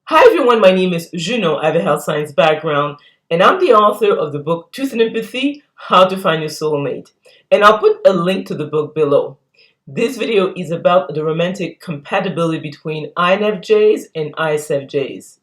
Hi everyone, my name is Junon. I have a health science background, and I'm the author of the book Truth and Empathy: How to Find Your Soulmate. And I'll put a link to the book below. This video is about the romantic compatibility between INFJs and ISFJs.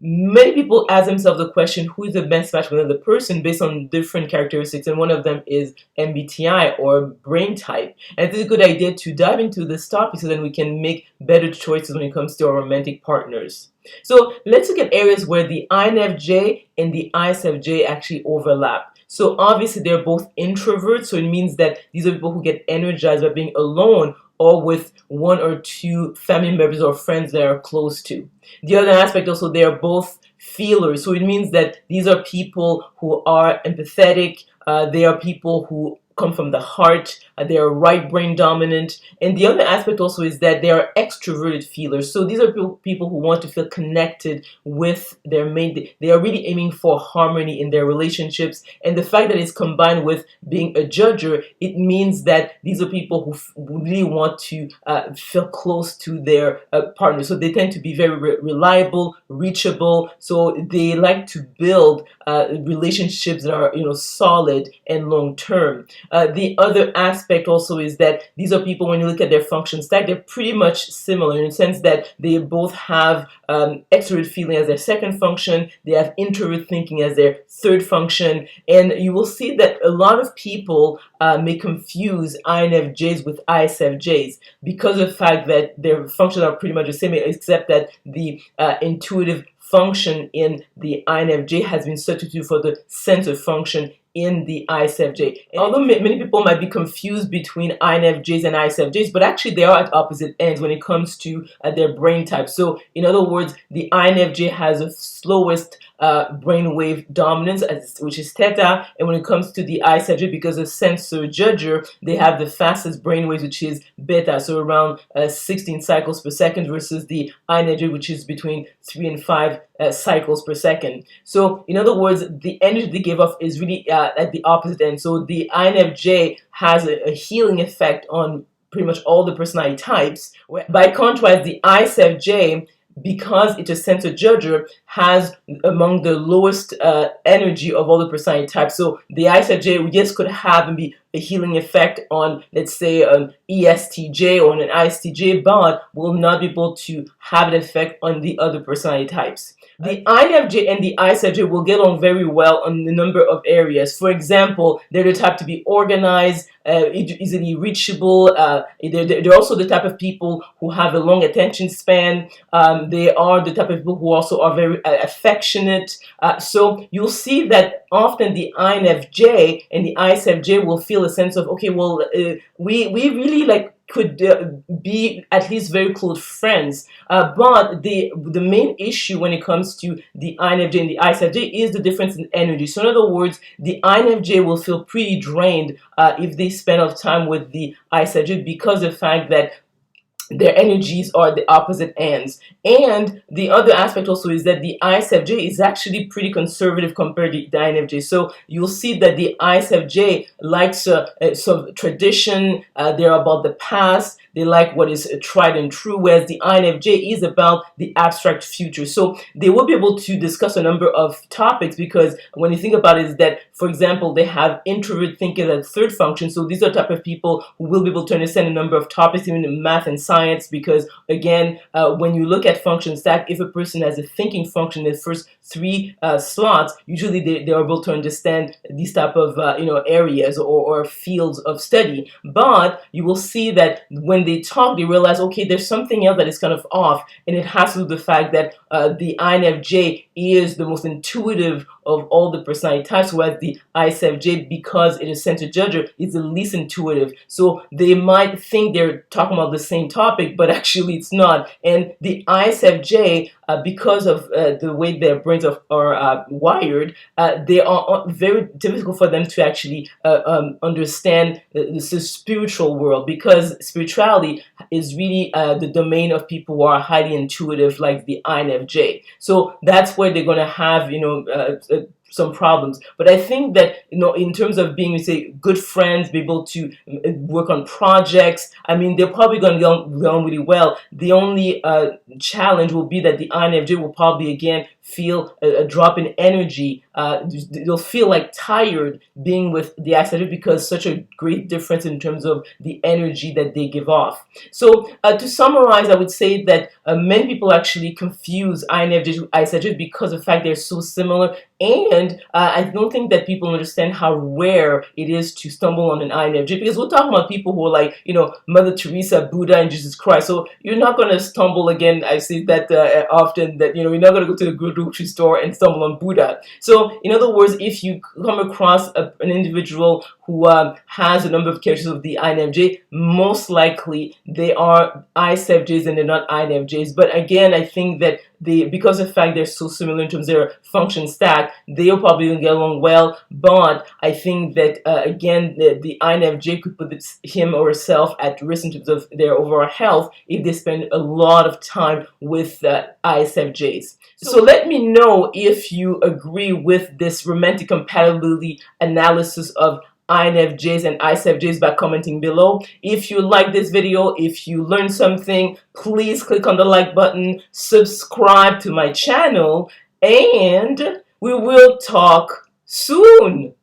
Many people ask themselves the question, who is the best match with another person based on different characteristics, and one of them is MBTI or brain type. And it's a good idea to dive into this topic so that we can make better choices when it comes to our romantic partners. So let's look at areas where the INFJ and the ISFJ actually overlap. So obviously they're both introverts, so it means that these are people who get energized by being alone or with one or two family members or friends that are close to. The other aspect also, they are both feelers, so it means that these are people who are empathetic, they are people who come from the heart, they are right brain dominant, and the other aspect also is that they are extroverted feelers. So these are people who want to feel connected with their mate. They are really aiming for harmony in their relationships, and the fact that it's combined with being a judger, it means that these are people who really want to feel close to their partner. So they tend to be very reliable, reachable, so they like to build relationships that are solid and long term. The other aspect also is that these are people, when you look at their function stack, they're pretty much similar in the sense that they both have extrovert feeling as their second function, they have introvert thinking as their third function, and you will see that a lot of people may confuse INFJs with ISFJs because of the fact that their functions are pretty much the same, except that the intuitive function in the INFJ has been substituted for the sensory function in the ISFJ. Although many people might be confused between INFJs and ISFJs, but actually they are at opposite ends when it comes to their brain type. So in other words, the INFJ has the slowest brainwave dominance, which is theta, and when it comes to the ISFJ, because of sensor judger, they have the fastest brainwaves, which is beta, so around 16 cycles per second, versus the INFJ, which is between 3 and 5 cycles per second. So in other words, the energy they give off is really at the opposite end. So the INFJ has a healing effect on pretty much all the personality types. By contrast, the ISFJ, because it's a sensor judger, has among the lowest energy of all the personality types. So the ISFJ, yes, could have and be a healing effect on, let's say, an ESTJ or an ISTJ, but will not be able to have an effect on the other personality types. The INFJ and the ISFJ will get on very well on a number of areas. For example, they're the type to be organized, easily reachable. They're also the type of people who have a long attention span. They are the type of people who also are very affectionate. So you'll see that often the INFJ and the ISFJ will feel a sense of, okay, well, we really could be at least very close friends, but the main issue when it comes to the INFJ and the ISFJ is the difference in energy. So in other words, the INFJ will feel pretty drained if they spend enough time with the ISFJ, because of the fact that their energies are the opposite ends. And the other aspect also is that the ISFJ is actually pretty conservative compared to the INFJ. So you'll see that the ISFJ likes sort of tradition, they're about the past, they like what is tried and true, whereas the INFJ is about the abstract future. So they will be able to discuss a number of topics, because when you think about it, is that, for example, they have introvert thinking as third function. So these are the type of people who will be able to understand a number of topics, even in math and science, because again, when you look at function stack, if a person has a thinking function in the first three slots, usually they are able to understand these type of areas or fields of study. But you will see that when they talk, they realize, okay, there's something else that is kind of off, and it has to do with the fact that the INFJ is the most intuitive of all the personality types, whereas the ISFJ, because it is sensor judger, is the least intuitive. So they might think they're talking about the same topic, but actually it's not. And the ISFJ, because of the way their brains are wired, they are very difficult for them to actually understand the spiritual world, because spirituality is really the domain of people who are highly intuitive, like the INFJ. So that's where they're going to have some problems. But I think that, in terms of being, say, good friends, be able to work on projects, I mean, they're probably going to get on really well. The only challenge will be that the INFJ will probably again feel a drop in energy. They'll feel like tired being with the ISFJ because such a great difference in terms of the energy that they give off. So to summarize, I would say that many people actually confuse INFJ with ISFJ because of the fact they're so similar, and I don't think that people understand how rare it is to stumble on an INFJ, because we're talking about people who are like, Mother Teresa, Buddha, and Jesus Christ. So you're not going to stumble, again, I say that often, that you're not going to go to the grocery store and stumble on Buddha. So in other words, if you come across an individual who has a number of characters of the INFJ, most likely they are ISFJs and they're not INFJs. But again, I think that because of the fact they're so similar in terms of their function stack, they'll probably get along well. But I think that again, the INFJ could put him or herself at risk in terms of their overall health if they spend a lot of time with ISFJs. So let me know if you agree with this romantic compatibility analysis of INFJs and ISFJs by commenting below. If you like this video, if you learned something, please click on the like button, subscribe to my channel, and we will talk soon.